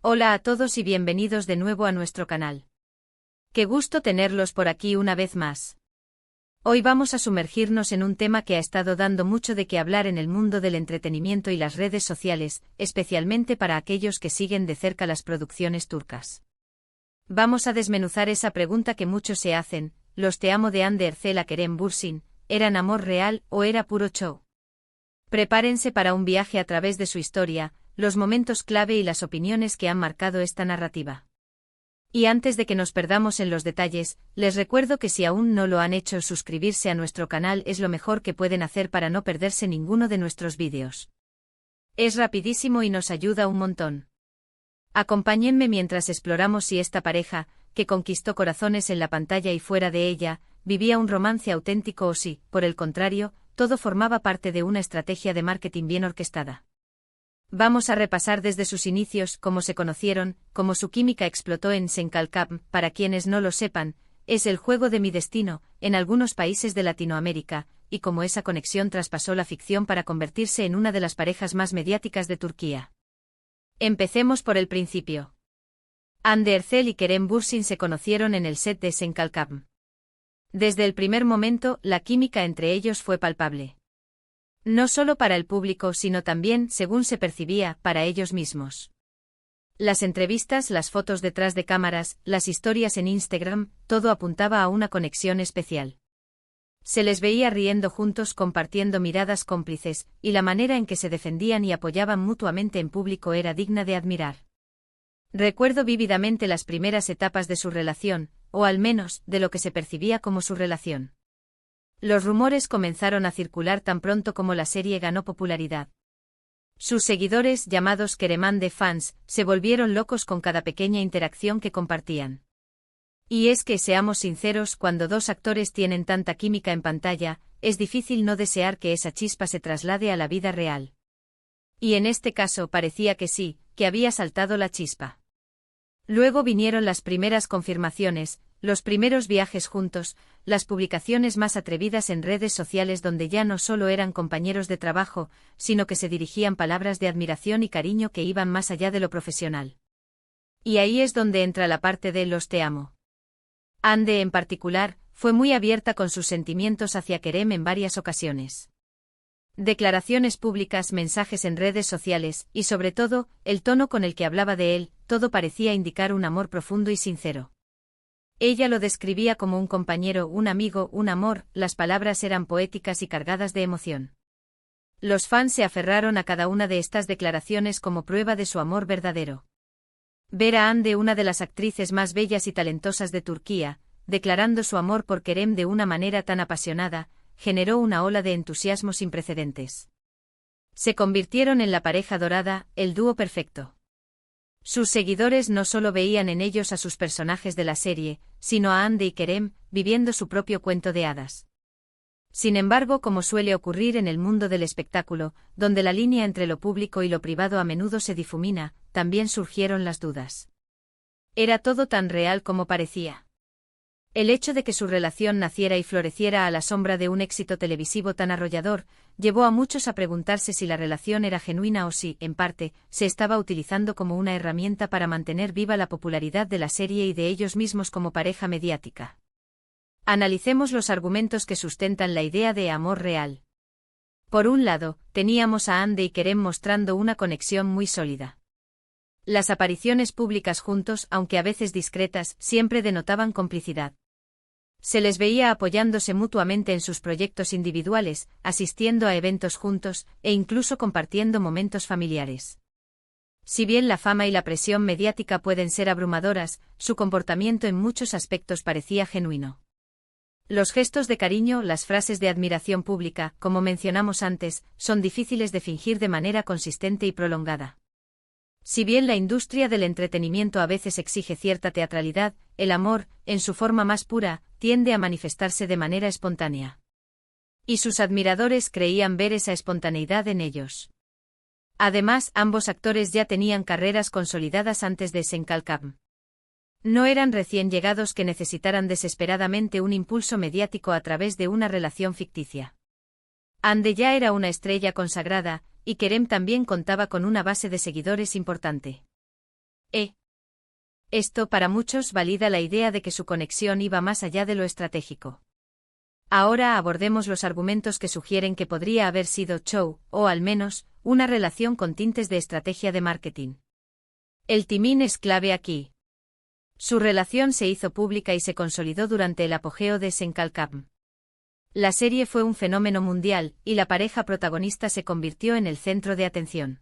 Hola a todos y bienvenidos de nuevo a nuestro canal. Qué gusto tenerlos por aquí una vez más. Hoy vamos a sumergirnos en un tema que ha estado dando mucho de qué hablar en el mundo del entretenimiento y las redes sociales, especialmente para aquellos que siguen de cerca las producciones turcas. Vamos a desmenuzar esa pregunta que muchos se hacen: ¿los Te amo de Hande Erçel a Kerem Bürsin eran amor real o era puro show? Prepárense para un viaje a través de su historia, los momentos clave y las opiniones que han marcado esta narrativa. Y antes de que nos perdamos en los detalles, les recuerdo que si aún no lo han hecho, suscribirse a nuestro canal es lo mejor que pueden hacer para no perderse ninguno de nuestros vídeos. Es rapidísimo y nos ayuda un montón. Acompáñenme mientras exploramos si esta pareja, que conquistó corazones en la pantalla y fuera de ella, vivía un romance auténtico o si, por el contrario, todo formaba parte de una estrategia de marketing bien orquestada. Vamos a repasar desde sus inicios, cómo se conocieron, cómo su química explotó en Senkalkam. Para quienes no lo sepan, es el juego de mi destino, en algunos países de Latinoamérica, y cómo esa conexión traspasó la ficción para convertirse en una de las parejas más mediáticas de Turquía. Empecemos por el principio. Hande Erçel y Kerem Bürsin se conocieron en el set de Senkalkam. Desde el primer momento, la química entre ellos fue palpable. No solo para el público, sino también, según se percibía, para ellos mismos. Las entrevistas, las fotos detrás de cámaras, las historias en Instagram, todo apuntaba a una conexión especial. Se les veía riendo juntos, compartiendo miradas cómplices, y la manera en que se defendían y apoyaban mutuamente en público era digna de admirar. Recuerdo vívidamente las primeras etapas de su relación, o al menos, de lo que se percibía como su relación. Los rumores comenzaron a circular tan pronto como la serie ganó popularidad. Sus seguidores, llamados Keremande fans, se volvieron locos con cada pequeña interacción que compartían. Y es que, seamos sinceros, cuando dos actores tienen tanta química en pantalla, es difícil no desear que esa chispa se traslade a la vida real. Y en este caso parecía que sí, que había saltado la chispa. Luego vinieron las primeras confirmaciones, los primeros viajes juntos, las publicaciones más atrevidas en redes sociales donde ya no solo eran compañeros de trabajo, sino que se dirigían palabras de admiración y cariño que iban más allá de lo profesional. Y ahí es donde entra la parte de los te amo. Hande, en particular, fue muy abierta con sus sentimientos hacia Kerem en varias ocasiones. Declaraciones públicas, mensajes en redes sociales, y sobre todo, el tono con el que hablaba de él, todo parecía indicar un amor profundo y sincero. Ella lo describía como un compañero, un amigo, un amor, las palabras eran poéticas y cargadas de emoción. Los fans se aferraron a cada una de estas declaraciones como prueba de su amor verdadero. Ver a Hande, una de las actrices más bellas y talentosas de Turquía, declarando su amor por Kerem de una manera tan apasionada, generó una ola de entusiasmo sin precedentes. Se convirtieron en la pareja dorada, el dúo perfecto. Sus seguidores no solo veían en ellos a sus personajes de la serie, sino a Hande y Kerem, viviendo su propio cuento de hadas. Sin embargo, como suele ocurrir en el mundo del espectáculo, donde la línea entre lo público y lo privado a menudo se difumina, también surgieron las dudas. ¿Era todo tan real como parecía? El hecho de que su relación naciera y floreciera a la sombra de un éxito televisivo tan arrollador, llevó a muchos a preguntarse si la relación era genuina o si, en parte, se estaba utilizando como una herramienta para mantener viva la popularidad de la serie y de ellos mismos como pareja mediática. Analicemos los argumentos que sustentan la idea de amor real. Por un lado, teníamos a Hande y Kerem mostrando una conexión muy sólida. Las apariciones públicas juntos, aunque a veces discretas, siempre denotaban complicidad. Se les veía apoyándose mutuamente en sus proyectos individuales, asistiendo a eventos juntos, e incluso compartiendo momentos familiares. Si bien la fama y la presión mediática pueden ser abrumadoras, su comportamiento en muchos aspectos parecía genuino. Los gestos de cariño, las frases de admiración pública, como mencionamos antes, son difíciles de fingir de manera consistente y prolongada. Si bien la industria del entretenimiento a veces exige cierta teatralidad, el amor, en su forma más pura, tiende a manifestarse de manera espontánea. Y sus admiradores creían ver esa espontaneidad en ellos. Además, ambos actores ya tenían carreras consolidadas antes de Senkalkam. No eran recién llegados que necesitaran desesperadamente un impulso mediático a través de una relación ficticia. Hande ya era una estrella consagrada, y Kerem también contaba con una base de seguidores importante. Esto para muchos valida la idea de que su conexión iba más allá de lo estratégico. Ahora abordemos los argumentos que sugieren que podría haber sido show, o al menos, una relación con tintes de estrategia de marketing. El timing es clave aquí. Su relación se hizo pública y se consolidó durante el apogeo de Senkalkam. La serie fue un fenómeno mundial, y la pareja protagonista se convirtió en el centro de atención.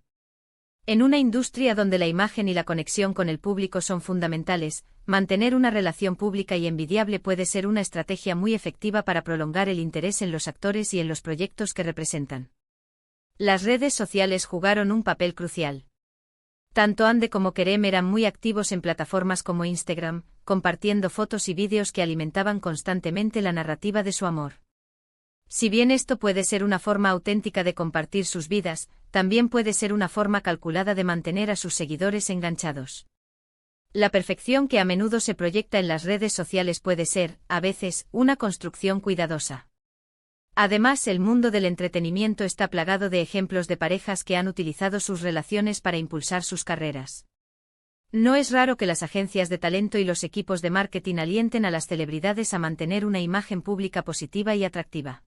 En una industria donde la imagen y la conexión con el público son fundamentales, mantener una relación pública y envidiable puede ser una estrategia muy efectiva para prolongar el interés en los actores y en los proyectos que representan. Las redes sociales jugaron un papel crucial. Tanto Ande como Kerem eran muy activos en plataformas como Instagram, compartiendo fotos y vídeos que alimentaban constantemente la narrativa de su amor. Si bien esto puede ser una forma auténtica de compartir sus vidas, también puede ser una forma calculada de mantener a sus seguidores enganchados. La perfección que a menudo se proyecta en las redes sociales puede ser, a veces, una construcción cuidadosa. Además, el mundo del entretenimiento está plagado de ejemplos de parejas que han utilizado sus relaciones para impulsar sus carreras. No es raro que las agencias de talento y los equipos de marketing alienten a las celebridades a mantener una imagen pública positiva y atractiva.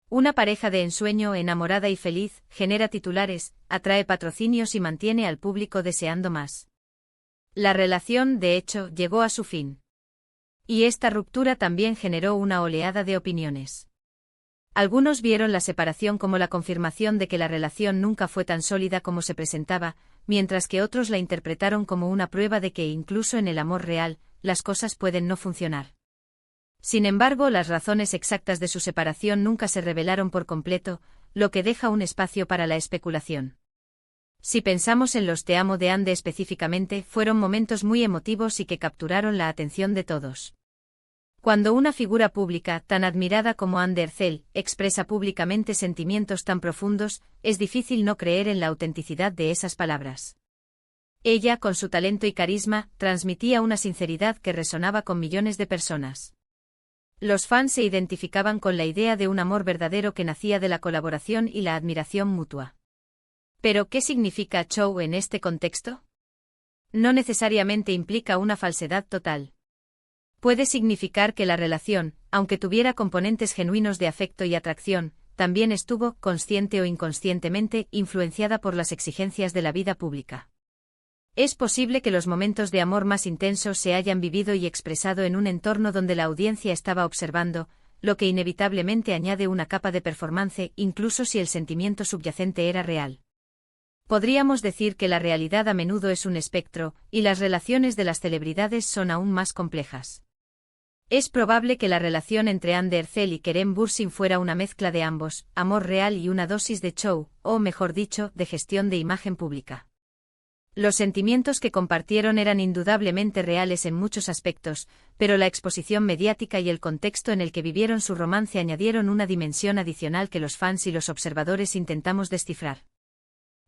Una pareja de ensueño, enamorada y feliz, genera titulares, atrae patrocinios y mantiene al público deseando más. La relación, de hecho, llegó a su fin. Y esta ruptura también generó una oleada de opiniones. Algunos vieron la separación como la confirmación de que la relación nunca fue tan sólida como se presentaba, mientras que otros la interpretaron como una prueba de que incluso en el amor real, las cosas pueden no funcionar. Sin embargo, las razones exactas de su separación nunca se revelaron por completo, lo que deja un espacio para la especulación. Si pensamos en los Te amo de Ande específicamente, fueron momentos muy emotivos y que capturaron la atención de todos. Cuando una figura pública, tan admirada como Ande Erçel, expresa públicamente sentimientos tan profundos, es difícil no creer en la autenticidad de esas palabras. Ella, con su talento y carisma, transmitía una sinceridad que resonaba con millones de personas. Los fans se identificaban con la idea de un amor verdadero que nacía de la colaboración y la admiración mutua. ¿Pero qué significa show en este contexto? No necesariamente implica una falsedad total. Puede significar que la relación, aunque tuviera componentes genuinos de afecto y atracción, también estuvo, consciente o inconscientemente, influenciada por las exigencias de la vida pública. Es posible que los momentos de amor más intensos se hayan vivido y expresado en un entorno donde la audiencia estaba observando, lo que inevitablemente añade una capa de performance, incluso si el sentimiento subyacente era real. Podríamos decir que la realidad a menudo es un espectro, y las relaciones de las celebridades son aún más complejas. Es probable que la relación entre Ande Erçel y Kerem Bürsin fuera una mezcla de ambos, amor real y una dosis de show, o mejor dicho, de gestión de imagen pública. Los sentimientos que compartieron eran indudablemente reales en muchos aspectos, pero la exposición mediática y el contexto en el que vivieron su romance añadieron una dimensión adicional que los fans y los observadores intentamos descifrar.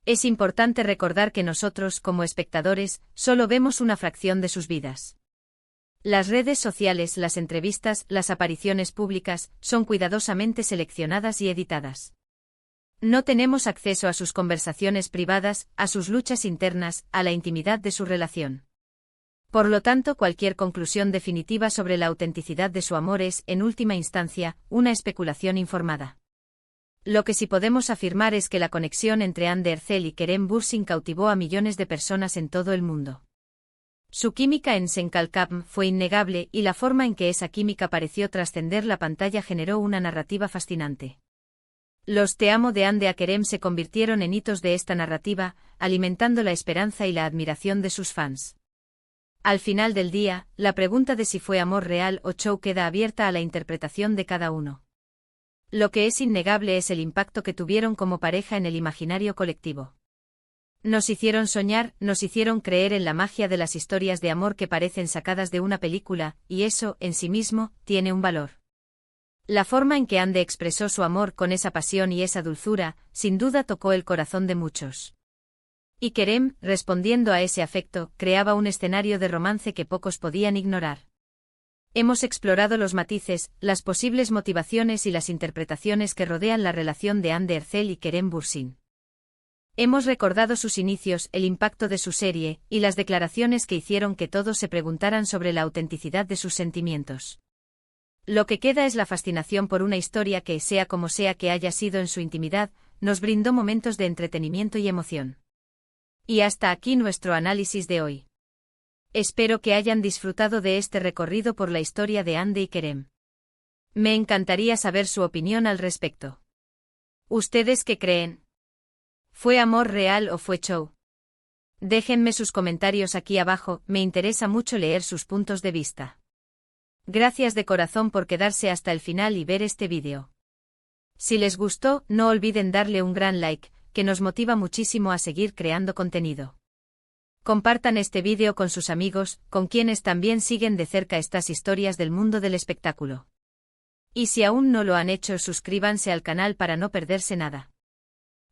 Es importante recordar que nosotros, como espectadores, solo vemos una fracción de sus vidas. Las redes sociales, las entrevistas, las apariciones públicas, son cuidadosamente seleccionadas y editadas. No tenemos acceso a sus conversaciones privadas, a sus luchas internas, a la intimidad de su relación. Por lo tanto, cualquier conclusión definitiva sobre la autenticidad de su amor es, en última instancia, una especulación informada. Lo que sí podemos afirmar es que la conexión entre Ande Erçel y Kerem Bürsin cautivó a millones de personas en todo el mundo. Su química en Senkalkam fue innegable y la forma en que esa química pareció trascender la pantalla generó una narrativa fascinante. Los Te amo de Ande a Kerem se convirtieron en hitos de esta narrativa, alimentando la esperanza y la admiración de sus fans. Al final del día, la pregunta de si fue amor real o show queda abierta a la interpretación de cada uno. Lo que es innegable es el impacto que tuvieron como pareja en el imaginario colectivo. Nos hicieron soñar, nos hicieron creer en la magia de las historias de amor que parecen sacadas de una película, y eso, en sí mismo, tiene un valor. La forma en que Ande expresó su amor con esa pasión y esa dulzura, sin duda tocó el corazón de muchos. Y Kerem, respondiendo a ese afecto, creaba un escenario de romance que pocos podían ignorar. Hemos explorado los matices, las posibles motivaciones y las interpretaciones que rodean la relación de Ande Erçel y Kerem Bürsin. Hemos recordado sus inicios, el impacto de su serie, y las declaraciones que hicieron que todos se preguntaran sobre la autenticidad de sus sentimientos. Lo que queda es la fascinación por una historia que, sea como sea que haya sido en su intimidad, nos brindó momentos de entretenimiento y emoción. Y hasta aquí nuestro análisis de hoy. Espero que hayan disfrutado de este recorrido por la historia de Hande y Kerem. Me encantaría saber su opinión al respecto. ¿Ustedes qué creen? ¿Fue amor real o fue show? Déjenme sus comentarios aquí abajo, me interesa mucho leer sus puntos de vista. Gracias de corazón por quedarse hasta el final y ver este vídeo. Si les gustó, no olviden darle un gran like, que nos motiva muchísimo a seguir creando contenido. Compartan este vídeo con sus amigos, con quienes también siguen de cerca estas historias del mundo del espectáculo. Y si aún no lo han hecho, suscríbanse al canal para no perderse nada.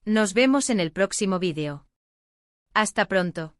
Nos vemos en el próximo vídeo. Hasta pronto.